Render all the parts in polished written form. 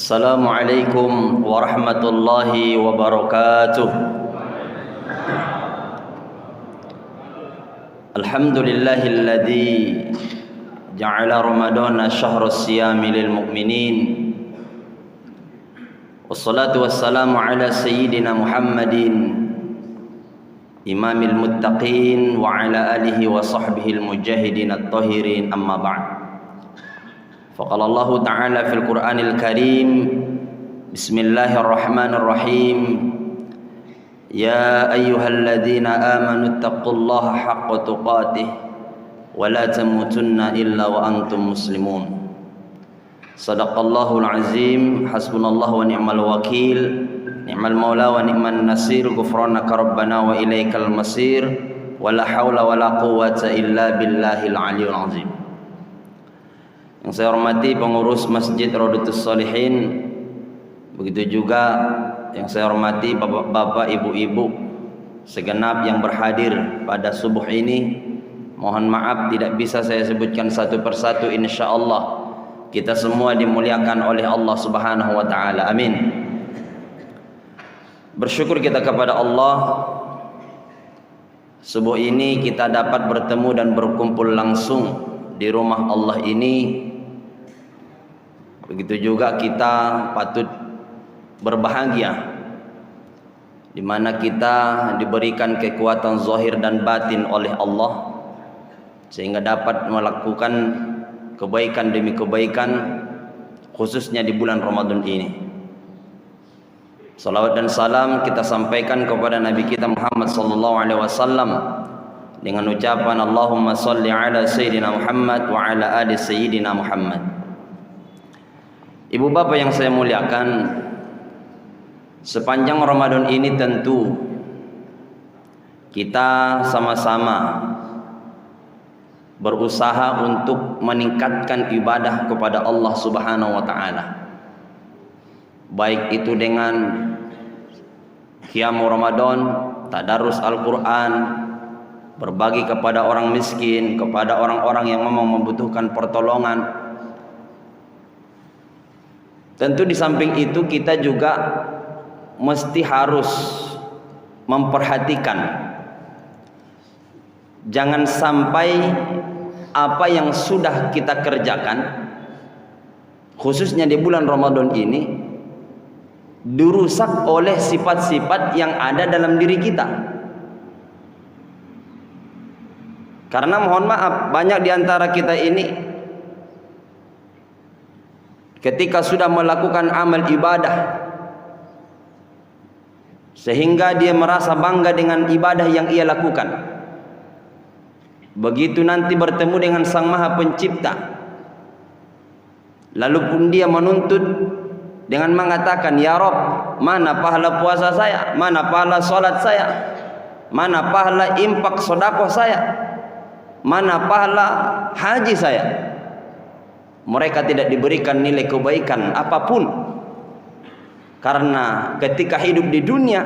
Assalamualaikum warahmatullahi wabarakatuh. Alhamdulillahilladzi ja'ala Ramadana syahrus siyami lil mu'minin. Wassalatu wassalamu ala sayyidina Muhammadin imamil muttaqin wa ala alihi wa sahbihi al-mujahidin at-tahirin, amma ba'd. Faqala Allah Ta'ala fil Qur'anil Karim, Bismillahirrahmanirrahim, Ya ayyuhalladzina amanu taqullaha haqqa tuqatih wa la tamutunna illa wa antum muslimun. Sadaqallahul azim, hasbunallahu wa ni'mal wakil, ni'mal maula wa ni'man nasir, ghufranaka rabbana wa ilaikal masir, wa la hawla wa la quwwata illa billahil aliyul azim. Yang saya hormati pengurus Masjid Raudatus Shalihin, begitu juga yang saya hormati bapak-bapak, ibu-ibu segenap yang berhadir pada subuh ini. Mohon maaf tidak bisa saya sebutkan satu persatu. Insyaallah kita semua dimuliakan oleh Allah Subhanahu wa taala. Amin. Bersyukur kita kepada Allah, subuh ini kita dapat bertemu dan berkumpul langsung di rumah Allah ini. Begitu juga kita patut berbahagia di mana kita diberikan kekuatan zahir dan batin oleh Allah sehingga dapat melakukan kebaikan demi kebaikan, khususnya di bulan Ramadan ini. Salawat dan salam kita sampaikan kepada Nabi kita Muhammad sallallahu alaihi wasallam dengan ucapan Allahumma shalli ala sayyidina Muhammad wa ala ali sayyidina Muhammad. Ibu bapak yang saya muliakan, sepanjang Ramadan ini tentu kita sama-sama berusaha untuk meningkatkan ibadah kepada Allah Subhanahu wa taala. Baik itu dengan qiyam Ramadan, tadarus Al-Qur'an, berbagi kepada orang miskin, kepada orang-orang yang memang membutuhkan pertolongan. Tentu di samping itu kita juga mesti harus memperhatikan jangan sampai apa yang sudah kita kerjakan khususnya di bulan Ramadan ini dirusak oleh sifat-sifat yang ada dalam diri kita. Karena mohon maaf, banyak di antara kita ini ketika sudah melakukan amal ibadah sehingga dia merasa bangga dengan ibadah yang ia lakukan, begitu nanti bertemu dengan Sang Maha Pencipta, lalu pun dia menuntut dengan mengatakan, Ya Rabb, mana pahala puasa saya, mana pahala salat saya, mana pahala infak sedekah saya, mana pahala haji saya. Mereka tidak diberikan nilai kebaikan apapun, karena ketika hidup di dunia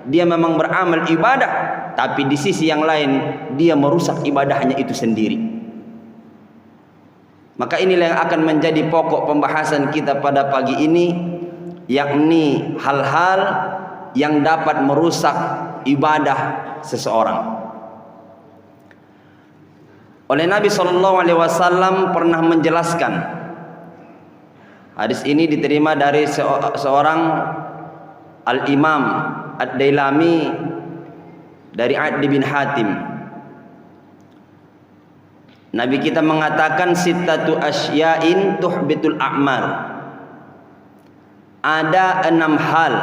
dia memang beramal ibadah, tapi di sisi yang lain dia merusak ibadahnya itu sendiri. Maka inilah yang akan menjadi pokok pembahasan kita pada pagi ini, yakni hal-hal yang dapat merusak ibadah seseorang. Oleh Nabi SAW pernah menjelaskan, hadis ini diterima dari seorang Al-Imam Ad-Dailami dari Adi bin Hatim. Nabi kita mengatakan, sittatu asya'in tuhbitul a'mal. Ada 6 hal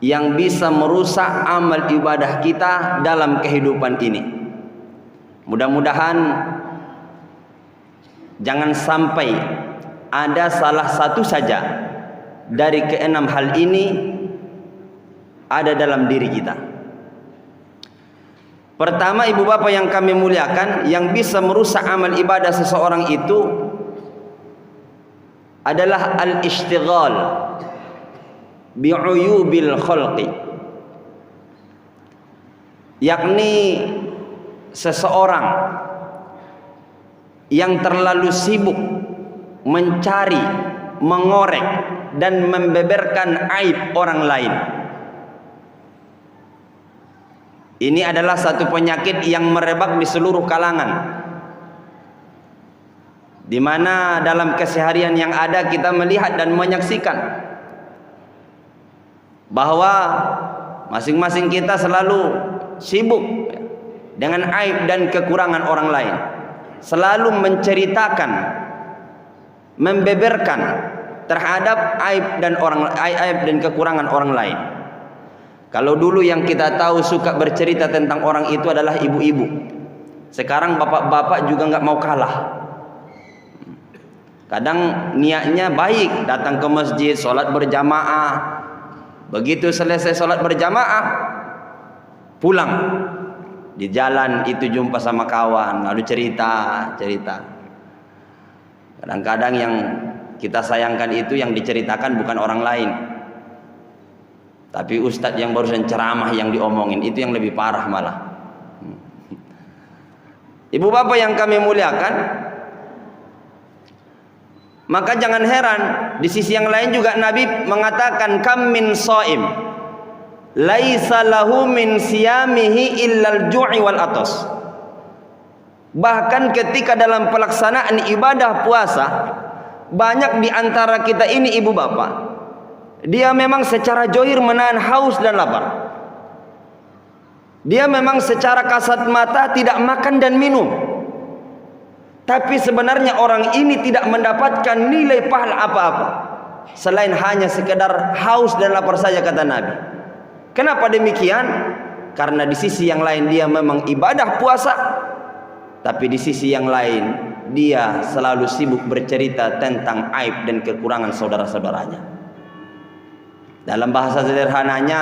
yang bisa merusak amal ibadah kita dalam kehidupan ini. Mudah-mudahan jangan sampai ada salah satu saja dari ke-6 hal ini ada dalam diri kita. Pertama, ibu bapak yang kami muliakan, yang bisa merusak amal ibadah seseorang itu adalah al-ishtighal bi'uyubil khalqi, yakni seseorang yang terlalu sibuk mencari, mengorek dan membeberkan aib orang lain. Ini adalah satu penyakit yang merebak di seluruh kalangan, di mana dalam keseharian yang ada kita melihat dan menyaksikan bahwa masing-masing kita selalu sibuk dengan aib dan kekurangan orang lain, selalu menceritakan, membeberkan terhadap aib dan kekurangan orang lain. Kalau dulu yang kita tahu suka bercerita tentang orang itu adalah ibu-ibu, sekarang bapak-bapak juga nggak mau kalah. Kadang niatnya baik, datang ke masjid, sholat berjamaah. Begitu selesai sholat berjamaah, pulang. Di jalan itu jumpa sama kawan, lalu cerita. Kadang-kadang yang kita sayangkan itu yang diceritakan bukan orang lain, tapi ustadz yang barusan ceramah yang diomongin, itu yang lebih parah malah. Ibu bapak yang kami muliakan, maka jangan heran di sisi yang lain juga Nabi mengatakan, kam min shaim laisa lahu min siyamihi illal ju'i wal atas. Bahkan ketika dalam pelaksanaan ibadah puasa, banyak di antara kita ini ibu bapak, dia memang secara zahir menahan haus dan lapar. Dia memang secara kasat mata tidak makan dan minum. Tapi sebenarnya orang ini tidak mendapatkan nilai pahala apa-apa selain hanya sekedar haus dan lapar saja, kata Nabi. Kenapa demikian? Karena di sisi yang lain dia memang ibadah puasa, tapi di sisi yang lain dia selalu sibuk bercerita tentang aib dan kekurangan saudara-saudaranya. Dalam bahasa sederhananya,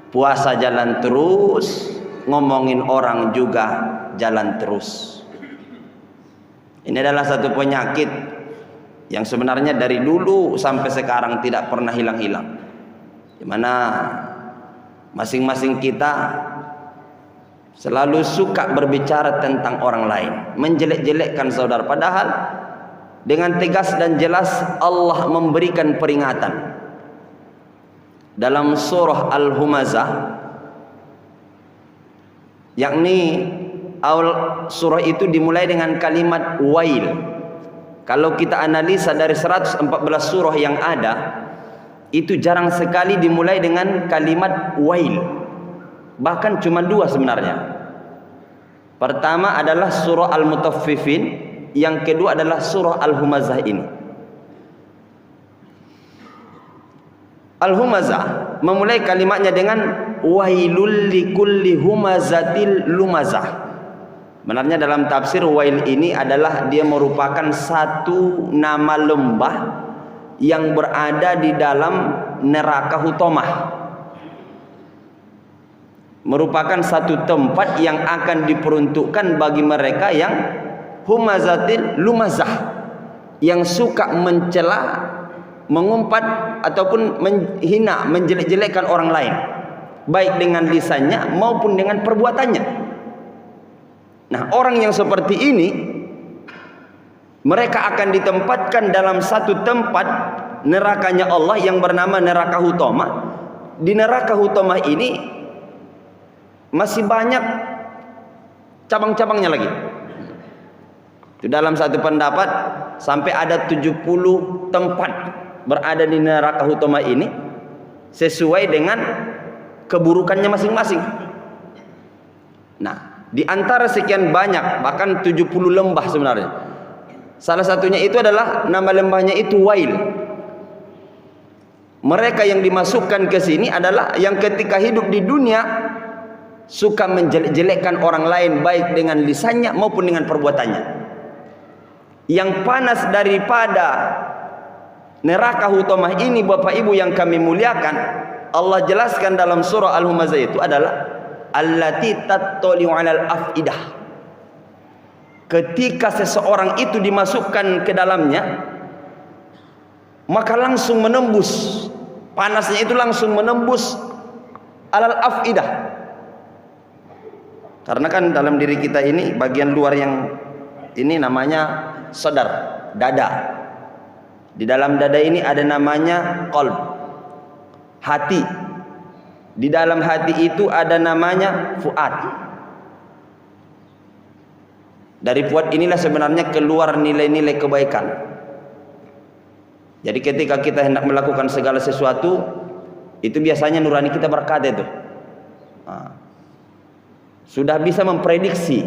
puasa jalan terus, ngomongin orang juga jalan terus. Ini adalah satu penyakit yang sebenarnya dari dulu sampai sekarang tidak pernah hilang-hilang, di mana masing-masing kita selalu suka berbicara tentang orang lain, menjelek-jelekkan saudara, padahal dengan tegas dan jelas Allah memberikan peringatan dalam surah Al-Humazah, yakni awal surah itu dimulai dengan kalimat wail. Kalau kita analisa dari 114 surah yang ada, itu jarang sekali dimulai dengan kalimat wail. Bahkan cuma dua sebenarnya. Pertama adalah surah Al-Mutaffifin, yang kedua adalah surah Al-Humazah ini. Al-Humazah memulai kalimatnya dengan wailul likulli humazatil lumazah. Benarnya dalam tafsir wail ini adalah dia merupakan satu nama lembah yang berada di dalam neraka Hutomah. Merupakan satu tempat yang akan diperuntukkan bagi mereka yang humazatil lumazah, yang suka mencela, mengumpat ataupun menghina, menjelek-jelekkan orang lain, baik dengan lisannya maupun dengan perbuatannya. Nah, orang yang seperti ini, mereka akan ditempatkan dalam satu tempat nerakanya Allah yang bernama neraka Hutomah. Di neraka Hutomah ini masih banyak cabang-cabangnya lagi. Di dalam satu pendapat sampai ada 70 tempat berada di neraka Hutomah ini sesuai dengan keburukannya masing-masing. Nah, di antara sekian banyak, bahkan 70 lembah sebenarnya, salah satunya itu adalah nama lembahnya itu Wail. Mereka yang dimasukkan ke sini adalah yang ketika hidup di dunia suka menjelek-jelekkan orang lain, baik dengan lisannya maupun dengan perbuatannya. Yang panas daripada neraka Hutomah ini, Bapak Ibu yang kami muliakan, Allah jelaskan dalam surah Al-Humazah itu adalah allati tattali'u 'alal afidah. Ketika seseorang itu dimasukkan ke dalamnya, maka langsung menembus, panasnya itu langsung menembus alal afidah. Karena kan dalam diri kita ini bagian luar yang ini namanya sadar, dada. Di dalam dada ini ada namanya qalb, hati. Di dalam hati itu ada namanya fuad. Dari fuad inilah sebenarnya keluar nilai-nilai kebaikan. Jadi ketika kita hendak melakukan segala sesuatu, itu biasanya nurani kita berkata itu. Sudah bisa memprediksi.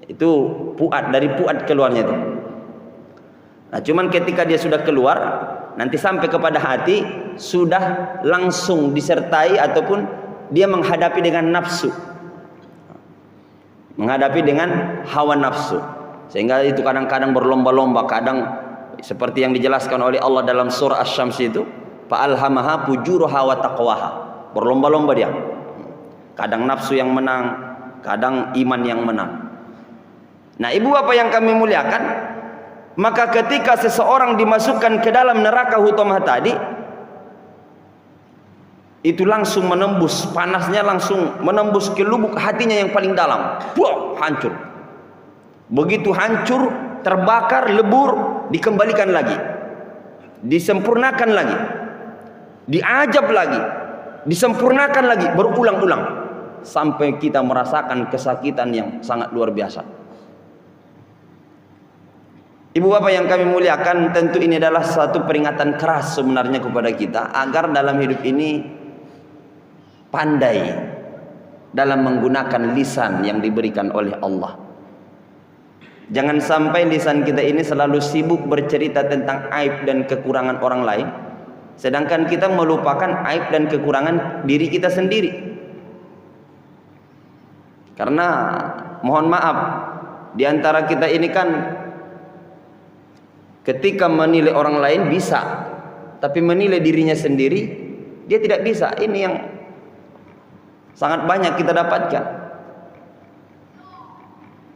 Itu fuad, dari fuad keluarnya itu. Nah, cuman ketika dia sudah keluar, nanti sampai kepada hati, sudah langsung disertai ataupun dia menghadapi dengan nafsu. Menghadapi dengan hawa nafsu. Sehingga itu kadang-kadang berlomba-lomba, kadang seperti yang dijelaskan oleh Allah dalam surah Asy-Syams itu, fa'alhamaha fujuraha wa taqwaha. Berlomba-lomba dia. Kadang nafsu yang menang, kadang iman yang menang. Nah, ibu bapak yang kami muliakan, maka ketika seseorang dimasukkan ke dalam neraka hutamah tadi, itu langsung menembus, panasnya langsung menembus ke lubuk hatinya yang paling dalam. Buah, hancur. Begitu hancur, terbakar, lebur, dikembalikan lagi, disempurnakan lagi, diajab lagi, disempurnakan lagi, berulang-ulang sampai kita merasakan kesakitan yang sangat luar biasa. Ibu bapak yang kami muliakan, tentu ini adalah satu peringatan keras sebenarnya kepada kita, agar dalam hidup ini pandai dalam menggunakan lisan yang diberikan oleh Allah. Jangan sampai lisan kita ini selalu sibuk bercerita tentang aib dan kekurangan orang lain, sedangkan kita melupakan aib dan kekurangan diri kita sendiri. Karena mohon maaf, di antara kita ini kan ketika menilai orang lain bisa, tapi menilai dirinya sendiri dia tidak bisa. Ini yang sangat banyak kita dapatkan.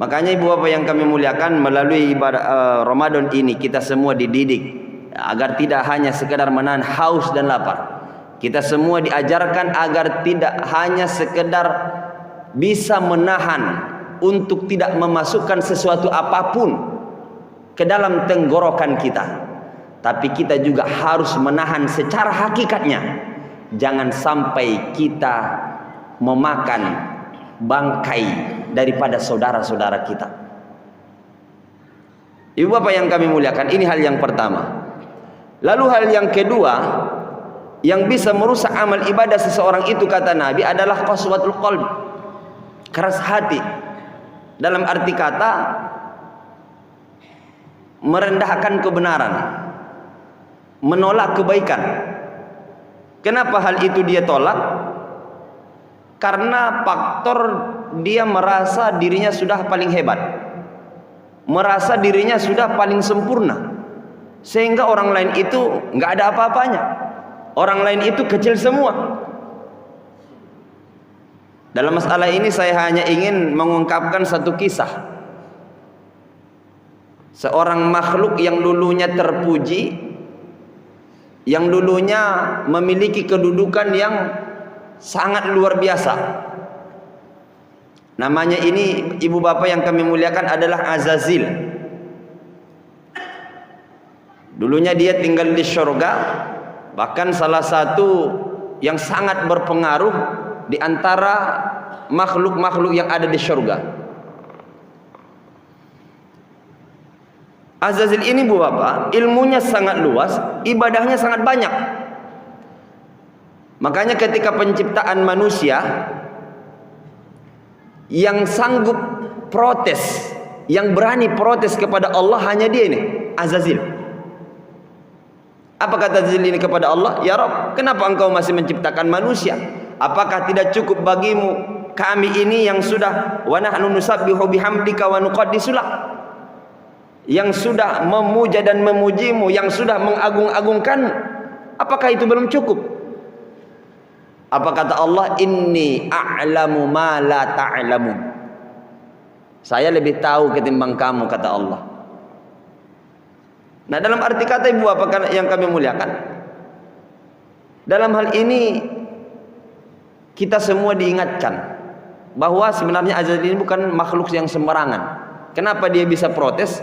Makanya ibu bapak yang kami muliakan, melalui ibadah Ramadan ini kita semua dididik agar tidak hanya sekedar menahan haus dan lapar. Kita semua diajarkan agar tidak hanya sekedar bisa menahan untuk tidak memasukkan sesuatu apapun ke dalam tenggorokan kita, tapi kita juga harus menahan secara hakikatnya. Jangan sampai kita memakan bangkai daripada saudara-saudara kita. Ibu bapak yang kami muliakan, ini hal yang pertama. Lalu hal yang kedua yang bisa merusak amal ibadah seseorang itu, kata Nabi, adalah qaswatul qalb, keras hati. Dalam arti kata merendahkan kebenaran, menolak kebaikan. Kenapa hal itu dia tolak? Karena faktor dia merasa dirinya sudah paling hebat, merasa dirinya sudah paling sempurna, sehingga orang lain itu nggak ada apa-apanya, orang lain itu kecil semua. Dalam masalah ini saya hanya ingin mengungkapkan satu kisah. Seorang makhluk yang dulunya terpuji, yang dulunya memiliki kedudukan yang sangat luar biasa. Namanya ini ibu bapak yang kami muliakan adalah Azazil. Dulunya dia tinggal di surga, bahkan salah satu yang sangat berpengaruh di antara makhluk-makhluk yang ada di surga. Azazil ini bu bapak, ilmunya sangat luas, ibadahnya sangat banyak. Makanya ketika penciptaan manusia, yang sanggup protes, yang berani protes kepada Allah hanya dia ini, Azazil. Apa kata Azazil ini kepada Allah? Ya Rabb, kenapa engkau masih menciptakan manusia? Apakah tidak cukup bagimu kami ini yang sudah wa nahnu nusabbihu bihamdika wa nuqaddisu lak, yang sudah memuja dan memujimu, yang sudah mengagung-agungkanmu? Apakah itu belum cukup? Apa kata Allah? Inni a'lamu ma la ta'lamun. Saya lebih tahu ketimbang kamu, kata Allah. Nah, dalam arti kata ibu apa yang kami muliakan, dalam hal ini kita semua diingatkan bahwa sebenarnya Azazil ini bukan makhluk yang sembarangan. Kenapa dia bisa protes?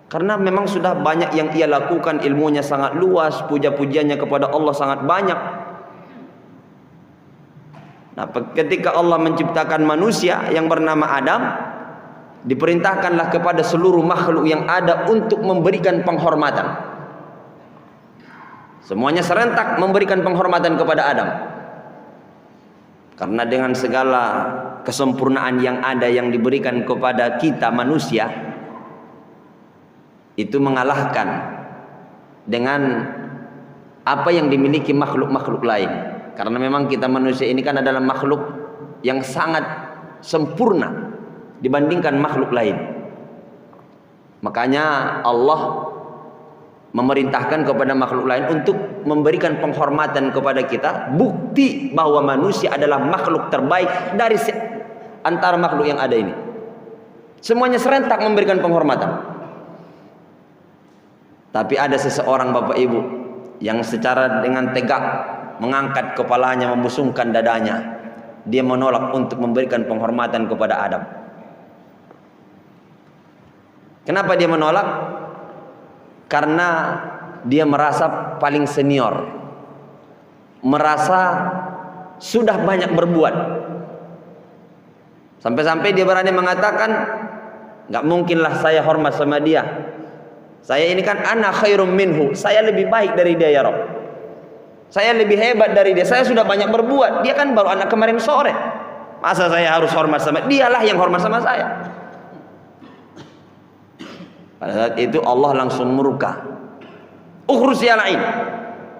Karena memang sudah banyak yang ia lakukan, ilmunya sangat luas, puja-pujiannya kepada Allah sangat banyak. Nah, ketika Allah menciptakan manusia yang bernama Adam, diperintahkanlah kepada seluruh makhluk yang ada untuk memberikan penghormatan. Semuanya serentak memberikan penghormatan kepada Adam. Karena dengan segala kesempurnaan yang ada yang diberikan kepada kita manusia, itu mengalahkan dengan apa yang dimiliki makhluk-makhluk lain. Karena memang kita manusia ini kan adalah makhluk yang sangat sempurna dibandingkan makhluk lain. Makanya Allah memerintahkan kepada makhluk lain untuk memberikan penghormatan kepada kita, bukti bahwa manusia adalah makhluk terbaik dari antara makhluk yang ada ini. Semuanya serentak memberikan penghormatan. Tapi ada seseorang Bapak Ibu yang secara dengan tegak mengangkat kepalanya, membusungkan dadanya. Dia menolak untuk memberikan penghormatan kepada Adam. Kenapa dia menolak? Karena dia merasa paling senior, merasa sudah banyak berbuat. Sampai-sampai dia berani mengatakan, nggak mungkinlah saya hormat sama dia. Saya ini kan ana khairum minhu, saya lebih baik dari dia ya Rabb. Saya lebih hebat dari dia, saya sudah banyak berbuat. Dia kan baru anak kemarin sore. Masa saya harus hormat sama dia? Dialah yang hormat sama saya. Pada saat itu Allah langsung murka. Ukhruj ya la'in.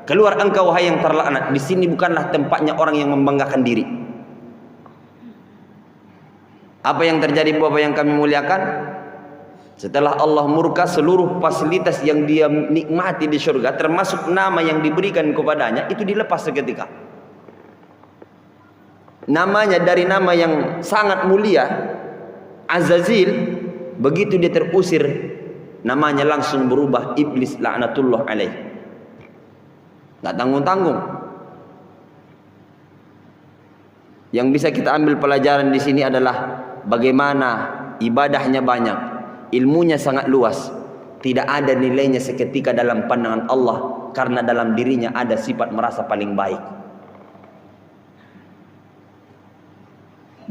Keluar engkau wahai yang terlaknat. Di sini bukanlah tempatnya orang yang membanggakan diri. Apa yang terjadi Bapak yang kami muliakan? Setelah Allah murka, seluruh fasilitas yang dia nikmati di surga, termasuk nama yang diberikan kepadanya, itu dilepas seketika. Namanya dari nama yang sangat mulia, Azazil, begitu dia terusir, namanya langsung berubah iblis laknatullah alaih. Nggak tanggung-tanggung. Yang bisa kita ambil pelajaran di sini adalah bagaimana ibadahnya banyak, ilmunya sangat luas, tidak ada nilainya seketika dalam pandangan Allah karena dalam dirinya ada sifat merasa paling baik.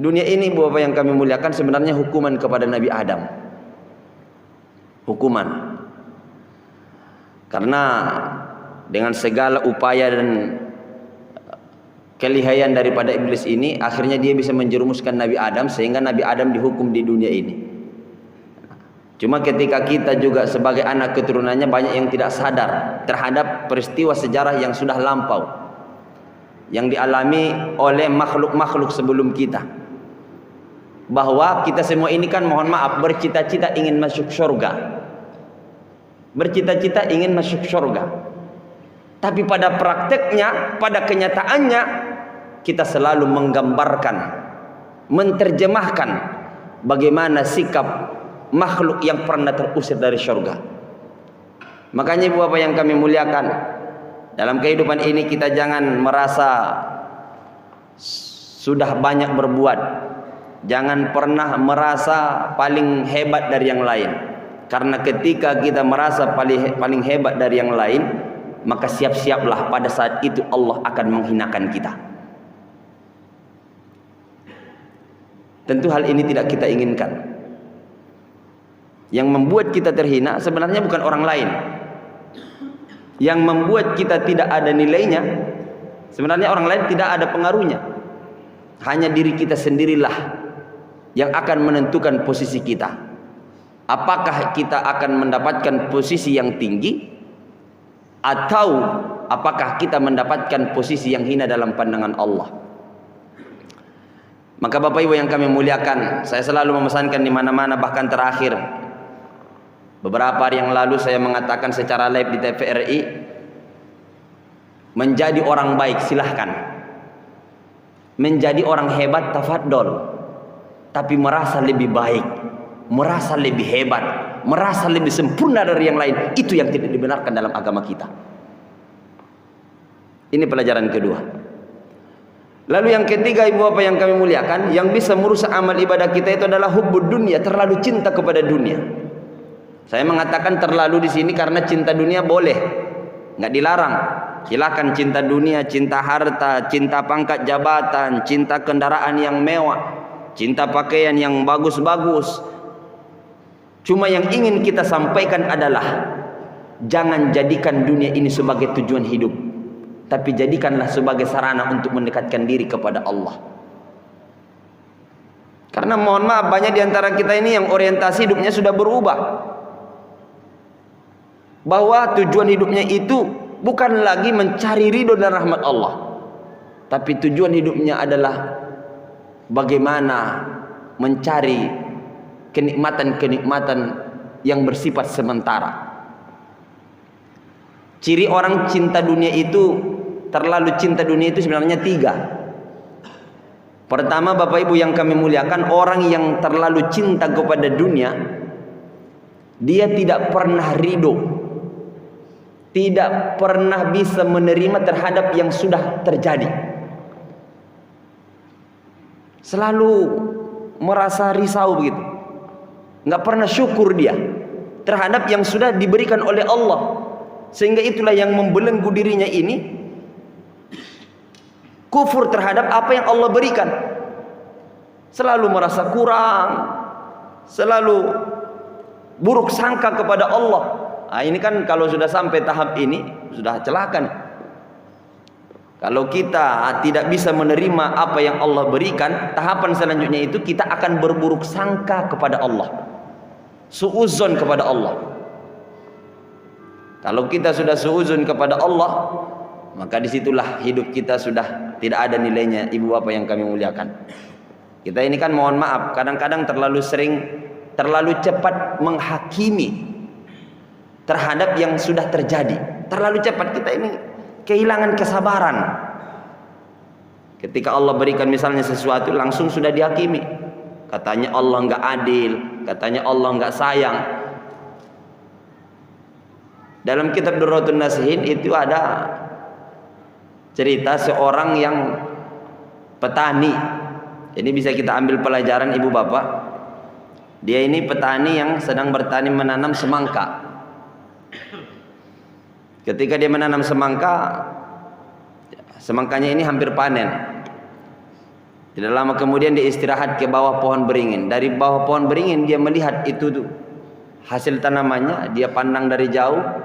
Dunia ini Bapak yang kami muliakan sebenarnya hukuman kepada Nabi Adam. Hukuman. Karena dengan segala upaya dan kelihayan daripada iblis ini, akhirnya dia bisa menjerumuskan Nabi Adam sehingga Nabi Adam dihukum di dunia ini. Cuma ketika kita juga sebagai anak keturunannya banyak yang tidak sadar terhadap peristiwa sejarah yang sudah lampau, yang dialami oleh makhluk-makhluk sebelum kita. Bahwa kita semua ini kan mohon maaf bercita-cita ingin masuk surga. Bercita-cita ingin masuk surga. Tapi pada prakteknya, pada kenyataannya kita selalu menggambarkan, menerjemahkan bagaimana sikap makhluk yang pernah terusir dari surga. Makanya Ibu Bapak yang kami muliakan, dalam kehidupan ini kita jangan merasa sudah banyak berbuat. Jangan pernah merasa paling hebat dari yang lain. Karena ketika kita merasa paling hebat dari yang lain, maka siap-siaplah pada saat itu Allah akan menghinakan kita. Tentu hal ini tidak kita inginkan. Yang membuat kita terhina sebenarnya bukan orang lain. Yang membuat kita tidak ada nilainya sebenarnya orang lain tidak ada pengaruhnya. Hanya diri kita sendirilah yang akan menentukan posisi kita. Apakah kita akan mendapatkan posisi yang tinggi, atau apakah kita mendapatkan posisi yang hina dalam pandangan Allah. Maka Bapak Ibu yang kami muliakan, saya selalu memesankan di mana-mana, bahkan terakhir beberapa hari yang lalu saya mengatakan secara live di TVRI, menjadi orang baik silahkan, menjadi orang hebat tafadhol, tapi merasa lebih baik, merasa lebih hebat, merasa lebih sempurna dari yang lain, itu yang tidak dibenarkan dalam agama kita. Ini pelajaran kedua. Lalu yang ketiga Ibu Bapak yang kami muliakan, yang bisa merusak amal ibadah kita itu adalah hubbud dunia, terlalu cinta kepada dunia. Saya mengatakan terlalu di sini karena cinta dunia boleh, nggak dilarang. Silakan cinta dunia, cinta harta, cinta pangkat jabatan, cinta kendaraan yang mewah, cinta pakaian yang bagus-bagus. Cuma yang ingin kita sampaikan adalah jangan jadikan dunia ini sebagai tujuan hidup, tapi jadikanlah sebagai sarana untuk mendekatkan diri kepada Allah. Karena mohon maaf, banyak di antara kita ini yang orientasi hidupnya sudah berubah, bahwa tujuan hidupnya itu bukan lagi mencari ridho dan rahmat Allah, tapi tujuan hidupnya adalah bagaimana mencari kenikmatan-kenikmatan yang bersifat sementara. Ciri orang cinta dunia itu, terlalu cinta dunia itu sebenarnya 3. Pertama, Bapak Ibu yang kami muliakan, orang yang terlalu cinta kepada dunia, dia tidak pernah ridho, tidak pernah bisa menerima terhadap yang sudah terjadi. Selalu merasa risau begitu, nggak pernah syukur dia terhadap yang sudah diberikan oleh Allah. Sehingga itulah yang membelenggu dirinya ini, kufur terhadap apa yang Allah berikan. Selalu merasa kurang, selalu buruk sangka kepada Allah. Nah, ini kan kalau sudah sampai tahap ini sudah celaka nih. Kalau kita tidak bisa menerima apa yang Allah berikan, tahapan selanjutnya itu kita akan berburuk sangka kepada Allah, suuzon kepada Allah. Kalau kita sudah suuzon kepada Allah, maka disitulah hidup kita sudah tidak ada nilainya, ibu bapak yang kami muliakan. Kita ini kan mohon maaf, kadang-kadang terlalu cepat menghakimi terhadap yang sudah terjadi. Terlalu cepat, kita ini kehilangan kesabaran. Ketika Allah berikan misalnya sesuatu, langsung sudah dihakimi. Katanya Allah nggak adil, katanya Allah nggak sayang. Dalam kitab Durratun Nasihin itu ada cerita seorang yang petani. Ini bisa kita ambil pelajaran ibu bapak. Dia ini petani yang sedang bertani menanam semangka. Ketika dia menanam semangka, semangkanya ini hampir panen. Tidak lama kemudian dia istirahat ke bawah pohon beringin. Dari bawah pohon beringin dia melihat itu tuh hasil tanamannya, dia pandang dari jauh.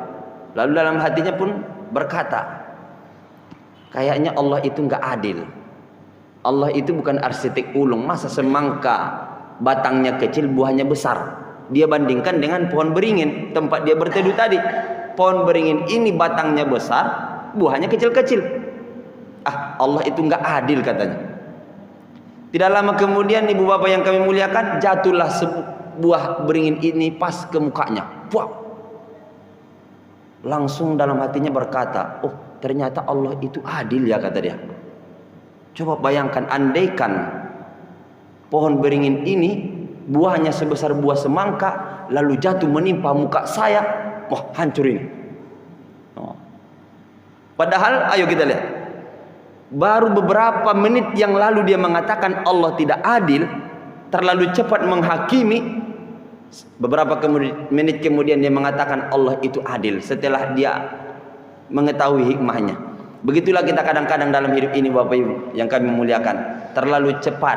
Lalu dalam hatinya pun berkata, kayaknya Allah itu nggak adil. Allah itu bukan arsitek ulung. Masa semangka batangnya kecil, buahnya besar. Dia bandingkan dengan pohon beringin tempat dia berteduh tadi. Pohon beringin ini batangnya besar, buahnya kecil-kecil. Allah itu nggak adil katanya. Tidak lama kemudian ibu bapak yang kami muliakan, jatuhlah sebuah beringin ini pas ke mukanya. Puak. Langsung dalam hatinya berkata, oh ternyata Allah itu adil ya, kata dia. Coba bayangkan, andaikan pohon beringin ini buahnya sebesar buah semangka, lalu jatuh menimpa muka saya, wah hancur ini. Padahal ayo kita lihat, baru beberapa menit yang lalu dia mengatakan Allah tidak adil, terlalu cepat menghakimi. Beberapa menit kemudian dia mengatakan Allah itu adil, setelah dia mengetahui hikmahnya. Begitulah kita kadang-kadang dalam hidup ini Bapak Ibu yang kami muliakan, terlalu cepat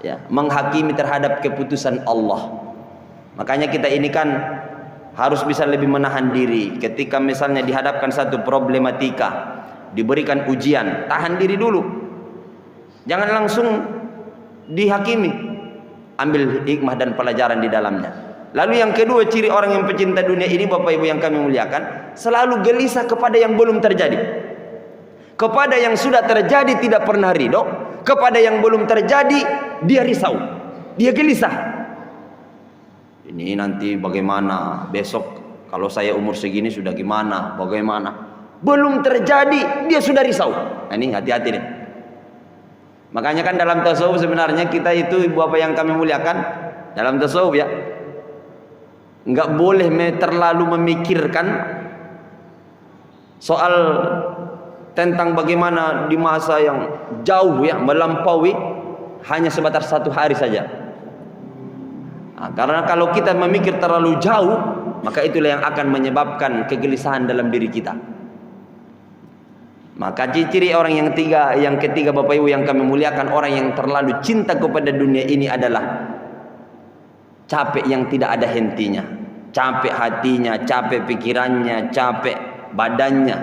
ya menghakimi terhadap keputusan Allah. Makanya kita ini kan harus bisa lebih menahan diri ketika misalnya dihadapkan satu problematika, diberikan ujian, tahan diri dulu, jangan langsung dihakimi. Ambil hikmah dan pelajaran di dalamnya. Lalu yang kedua, ciri orang yang pecinta dunia ini Bapak Ibu yang kami muliakan, selalu gelisah kepada yang belum terjadi. Kepada yang sudah terjadi tidak pernah ridho, kepada yang belum terjadi dia risau, dia gelisah. Ini nanti bagaimana, besok kalau saya umur segini sudah gimana, bagaimana. Belum terjadi dia sudah risau. Nah, ini hati-hati nih. Makanya kan dalam tasawuf sebenarnya kita itu ibu bapak yang kami muliakan, dalam tasawuf ya, nggak boleh terlalu memikirkan soal tentang bagaimana di masa yang jauh ya, melampaui hanya sebatas satu hari saja. Karena kalau kita memikir terlalu jauh, maka itulah yang akan menyebabkan kegelisahan dalam diri kita. Maka ciri orang yang ketiga Bapak Ibu yang kami muliakan, orang yang terlalu cinta kepada dunia ini adalah capek yang tidak ada hentinya. Capek hatinya, capek pikirannya, capek badannya.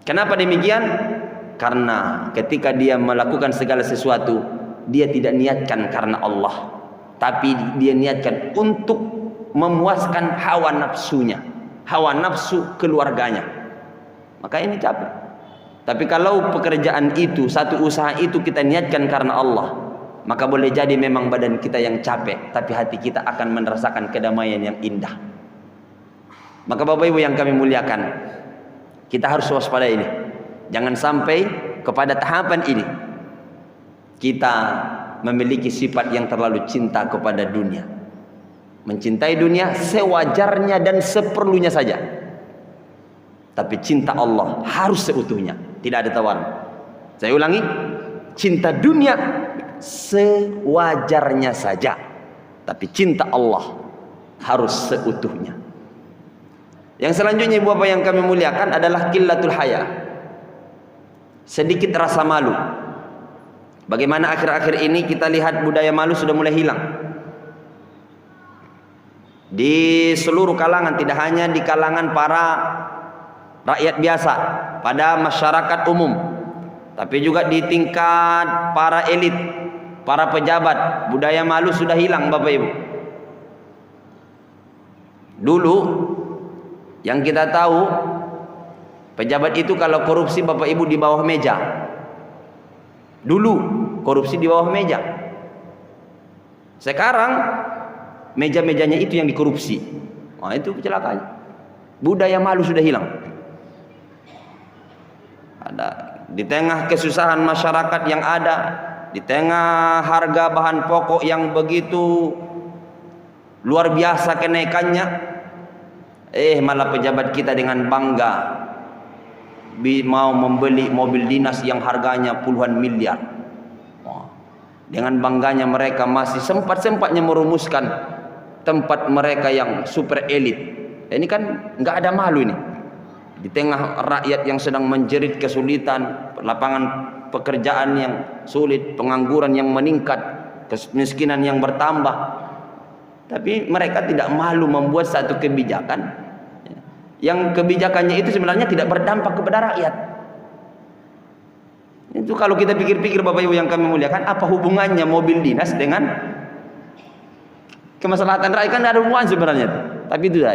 Kenapa demikian? Karena ketika dia melakukan segala sesuatu, dia tidak niatkan karena Allah, tapi dia niatkan untuk memuaskan hawa nafsunya, hawa nafsu keluarganya. Maka ini capek. Tapi kalau pekerjaan itu, satu usaha itu kita niatkan karena Allah, maka boleh jadi memang badan kita yang capek, tapi hati kita akan merasakan kedamaian yang indah. Maka Bapak Ibu yang kami muliakan, kita harus waspada ini. Jangan sampai kepada tahapan ini kita memiliki sifat yang terlalu cinta kepada dunia. Mencintai dunia sewajarnya dan seperlunya saja. Tapi cinta Allah harus seutuhnya, tidak ada tawaran. Saya ulangi, cinta dunia sewajarnya saja, tapi cinta Allah harus seutuhnya. Yang selanjutnya Ibu Bapak yang kami muliakan adalah qillatul haya, sedikit rasa malu. Bagaimana akhir-akhir ini kita lihat budaya malu sudah mulai hilang di seluruh kalangan, tidak hanya di kalangan para rakyat biasa, pada masyarakat umum, tapi juga di tingkat para elit, para pejabat. Budaya malu sudah hilang Bapak Ibu. Dulu yang kita tahu, pejabat itu kalau korupsi Bapak Ibu di bawah meja. Dulu korupsi di bawah meja. Sekarang meja-mejanya itu yang dikorupsi. Nah, itu kecelakaan. Budaya malu sudah hilang. Ada di tengah kesusahan masyarakat yang ada, di tengah harga bahan pokok yang begitu luar biasa kenaikannya, malah pejabat kita dengan bangga mau membeli mobil dinas yang harganya puluhan miliar. Dengan bangganya mereka masih sempat-sempatnya merumuskan tempat mereka yang super elit. Ini kan nggak ada malu ini. Di tengah rakyat yang sedang menjerit kesulitan, lapangan pekerjaan yang sulit, pengangguran yang meningkat, kemiskinan yang bertambah, tapi mereka tidak malu membuat satu kebijakan yang kebijakannya itu sebenarnya tidak berdampak kepada rakyat. Itu kalau kita pikir-pikir Bapak Ibu yang kami muliakan, apa hubungannya mobil dinas dengan kemaslahatan rakyat? Kan ada hubungan sebenarnya. Tapi itu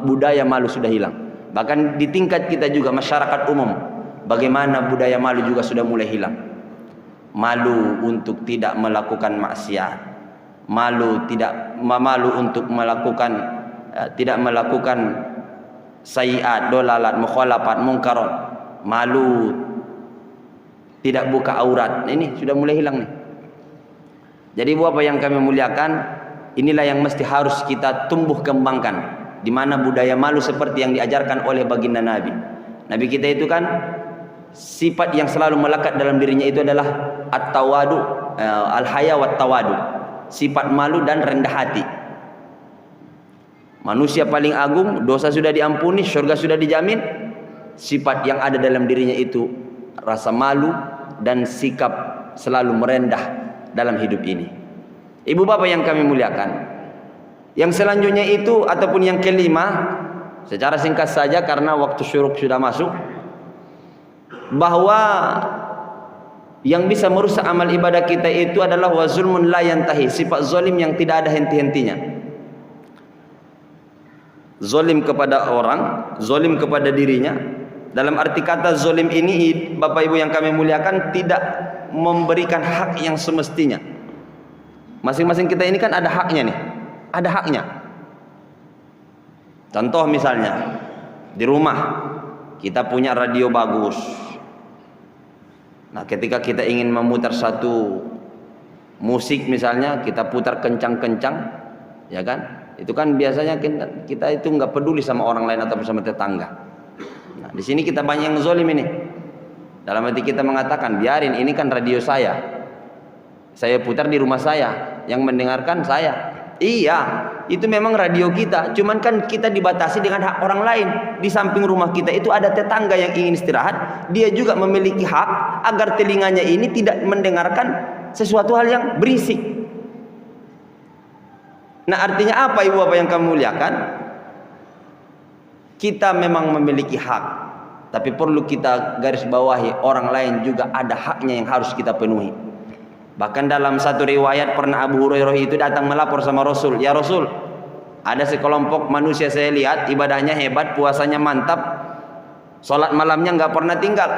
budaya malu sudah hilang. Bahkan di tingkat kita juga masyarakat umum, bagaimana budaya malu juga sudah mulai hilang. Malu untuk tidak melakukan maksiat, malu untuk melakukan tidak melakukan sayiat, dolalat, mukhalafat, munkarat, malu tidak buka aurat. Ini sudah mulai hilang nih. Jadi Bapak yang kami muliakan, inilah yang mesti harus kita tumbuh kembangkan, di mana budaya malu seperti yang diajarkan oleh baginda Nabi. Nabi kita itu kan sifat yang selalu melekat dalam dirinya itu adalah at-tawadu, al-haya wat tawadu, sifat malu dan rendah hati. Manusia paling agung, dosa sudah diampuni, surga sudah dijamin. Sifat yang ada dalam dirinya itu rasa malu dan sikap selalu merendah dalam hidup ini. Ibu Bapak yang kami muliakan, yang selanjutnya itu ataupun yang kelima, secara singkat saja karena waktu syuruk sudah masuk, bahwa yang bisa merusak amal ibadah kita itu adalah wa zulmun la yantahi, sifat zalim yang tidak ada henti-hentinya. Zalim kepada orang, zalim kepada dirinya. Dalam arti kata zalim ini Bapak Ibu yang kami muliakan, tidak memberikan hak yang semestinya. Masing-masing kita ini kan ada haknya nih, ada haknya. Contoh misalnya di rumah kita punya radio bagus. Nah, ketika kita ingin memutar satu musik misalnya, kita putar kencang-kencang, ya kan? Itu kan biasanya kita itu nggak peduli sama orang lain atau sama tetangga. Nah, di sini kita banyak yang zalim ini. Dalam hati kita mengatakan, biarin, ini kan radio saya putar di rumah saya, yang mendengarkan saya. Iya, itu memang radio kita. Cuman kan kita dibatasi dengan hak orang lain. Di samping rumah kita itu ada tetangga yang ingin istirahat. Dia juga memiliki hak agar telinganya ini tidak mendengarkan sesuatu hal yang berisik. Nah, artinya apa ibu bapak yang kami muliakan? Kita memang memiliki hak, tapi perlu kita garis bawahi, orang lain juga ada haknya yang harus kita penuhi. Bahkan dalam satu riwayat pernah Abu Hurairah itu datang melapor sama Rasul, "Ya Rasul, ada sekelompok manusia saya lihat ibadahnya hebat, puasanya mantap, sholat malamnya nggak pernah tinggal.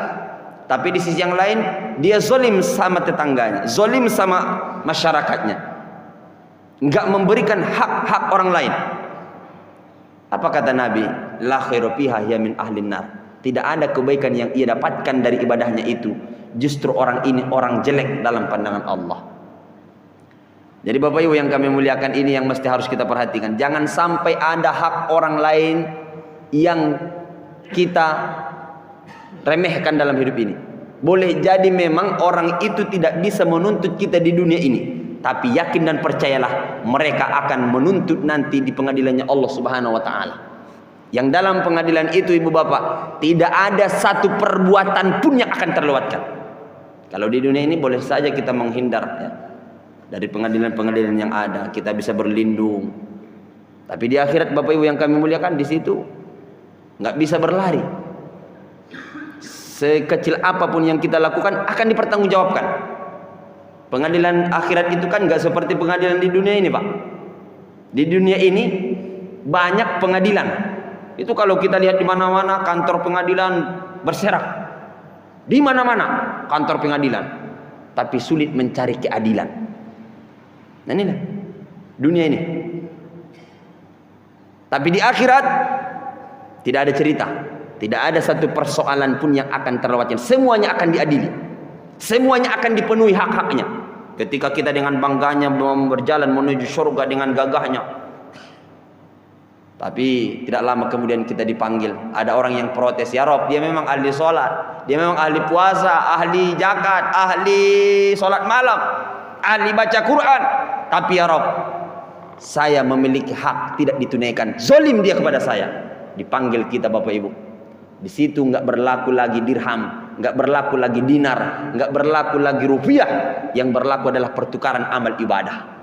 Tapi di sisi yang lain dia zalim sama tetangganya, zalim sama masyarakatnya, nggak memberikan hak-hak orang lain." Apa kata Nabi? La khairu fiha hiya min ahlin nar. Tidak ada kebaikan yang ia dapatkan dari ibadahnya itu. Justru orang ini orang jelek dalam pandangan Allah. Jadi Bapak Ibu yang kami muliakan, ini yang mesti harus kita perhatikan. Jangan sampai ada hak orang lain yang kita remehkan dalam hidup ini. Boleh jadi memang orang itu tidak bisa menuntut kita di dunia ini, tapi yakin dan percayalah mereka akan menuntut nanti di pengadilannya Allah Subhanahu wa taala. Yang dalam pengadilan itu ibu bapak, tidak ada satu perbuatan pun yang akan terlewatkan. Kalau di dunia ini boleh saja kita menghindar ya, dari pengadilan-pengadilan yang ada, kita bisa berlindung. Tapi di akhirat Bapak Ibu yang kami muliakan, di situ nggak bisa berlari. Sekecil apapun yang kita lakukan akan dipertanggungjawabkan. Pengadilan akhirat itu kan nggak seperti pengadilan di dunia ini, Pak. Di dunia ini banyak pengadilan. Itu kalau kita lihat di mana-mana kantor pengadilan berserak. Di mana-mana kantor pengadilan. Tapi sulit mencari keadilan. Nah inilah dunia ini. Tapi di akhirat tidak ada cerita. Tidak ada satu persoalan pun yang akan terlewatkan. Semuanya akan diadili. Semuanya akan dipenuhi hak-haknya. Ketika kita dengan bangganya berjalan menuju surga dengan gagahnya. Tapi tidak lama kemudian kita dipanggil. Ada orang yang protes, "Ya Rob, dia memang ahli sholat, dia memang ahli puasa, ahli zakat, ahli sholat malam, ahli baca Quran. Tapi ya Rob, saya memiliki hak tidak ditunaikan. Zalim dia kepada saya." Dipanggil kita Bapak Ibu. Di situ nggak berlaku lagi dirham, nggak berlaku lagi dinar, nggak berlaku lagi rupiah. Yang berlaku adalah pertukaran amal ibadah.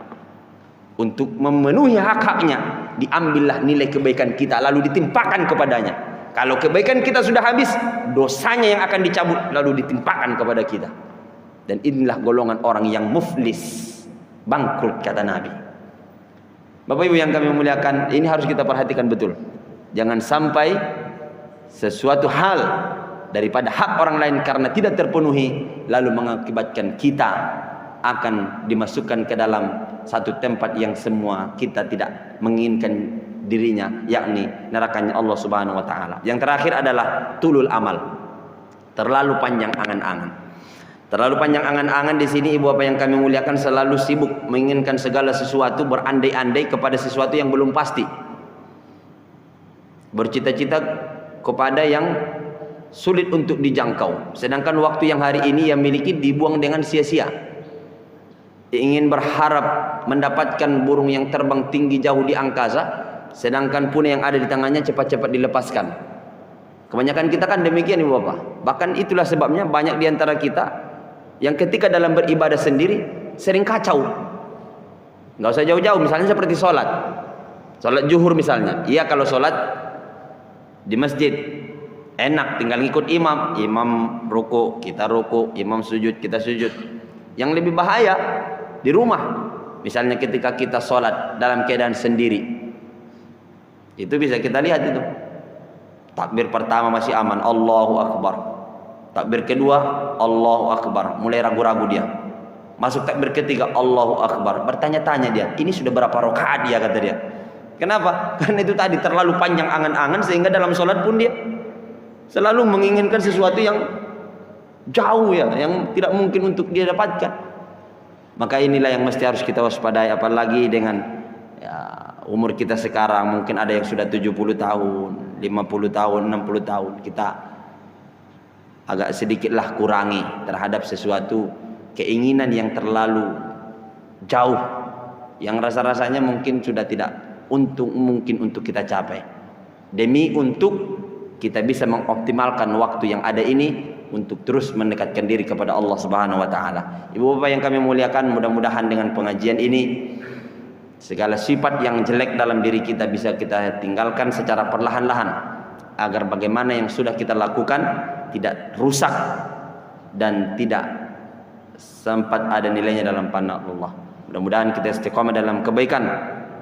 Untuk memenuhi hak-haknya, diambillah nilai kebaikan kita lalu ditimpakan kepadanya. Kalau kebaikan kita sudah habis, dosanya yang akan dicabut lalu ditimpakan kepada kita. Dan inilah golongan orang yang muflis, bangkrut kata Nabi. Bapak Ibu yang kami muliakan, ini harus kita perhatikan betul. Jangan sampai sesuatu hal daripada hak orang lain karena tidak terpenuhi lalu mengakibatkan kita akan dimasukkan ke dalam satu tempat yang semua kita tidak menginginkan dirinya, yakni nerakanya Allah Subhanahu wa taala. Yang terakhir adalah tulul amal. Terlalu panjang angan-angan. Terlalu panjang angan-angan di sini ibu bapak yang kami muliakan, selalu sibuk menginginkan segala sesuatu, berandai-andai kepada sesuatu yang belum pasti. Bercita-cita kepada yang sulit untuk dijangkau. Sedangkan waktu yang hari ini yang miliki dibuang dengan sia-sia. Ingin berharap mendapatkan burung yang terbang tinggi jauh di angkasa, sedangkan pun yang ada di tangannya cepat-cepat dilepaskan. Kebanyakan kita kan demikian ibu bapak. Bahkan itulah sebabnya banyak di antara kita yang ketika dalam beribadah sendiri sering kacau. Nggak usah jauh-jauh, misalnya seperti sholat zuhur misalnya. Iya, kalau sholat di masjid enak, tinggal ngikut imam. Imam ruku, kita ruku, imam sujud, kita sujud. Yang lebih bahaya di rumah, misalnya ketika kita sholat dalam keadaan sendiri, itu bisa kita lihat itu takbir pertama masih aman, Allahu Akbar. Takbir kedua, Allahu Akbar, mulai ragu-ragu dia. Masuk takbir ketiga, Allahu Akbar, bertanya-tanya dia, ini sudah berapa rakaat dia, kata dia. Kenapa? Karena itu tadi terlalu panjang angan-angan sehingga dalam sholat pun dia selalu menginginkan sesuatu yang jauh ya, yang tidak mungkin untuk dia dapatkan. Maka inilah yang mesti harus kita waspadai, apalagi dengan ya, umur kita sekarang. Mungkin ada yang sudah 70 tahun, 50 tahun, 60 tahun. Kita agak sedikitlah kurangi terhadap sesuatu keinginan yang terlalu jauh, yang rasa-rasanya mungkin sudah tidak mungkin untuk kita capai. Demi untuk kita bisa mengoptimalkan waktu yang ada ini untuk terus mendekatkan diri kepada Allah Subhanahu wa taala. Ibu bapak yang kami muliakan, mudah-mudahan dengan pengajian ini segala sifat yang jelek dalam diri kita bisa kita tinggalkan secara perlahan-lahan, agar bagaimana yang sudah kita lakukan tidak rusak dan tidak sempat ada nilainya dalam pandangan Allah. Mudah-mudahan kita istiqomah dalam kebaikan,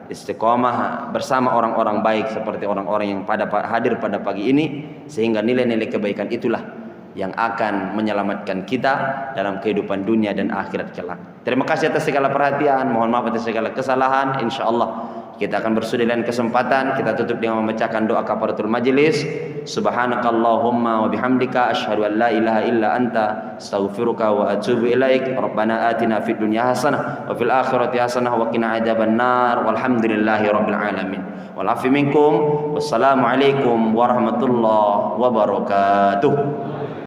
istiqomah bersama orang-orang baik seperti orang-orang yang hadir pada pagi ini, sehingga nilai-nilai kebaikan itulah yang akan menyelamatkan kita dalam kehidupan dunia dan akhirat kelak. Terima kasih atas segala perhatian, mohon maaf atas segala kesalahan. Insyaallah kita akan bersudi lain kesempatan. Kita tutup dengan membacakan doa kafaratul majelis. Subhanakallahumma wa bihamdika asyhadu an la ilaha illa anta astaghfiruka wa atubu ilaik. Rabbana atina fid dunya hasanah wa fil akhirati hasanah wa qina adzabannar. Walhamdulillahi rabbil alamin. Wal afi minkum. Wassalamu alaikum warahmatullahi wabarakatuh.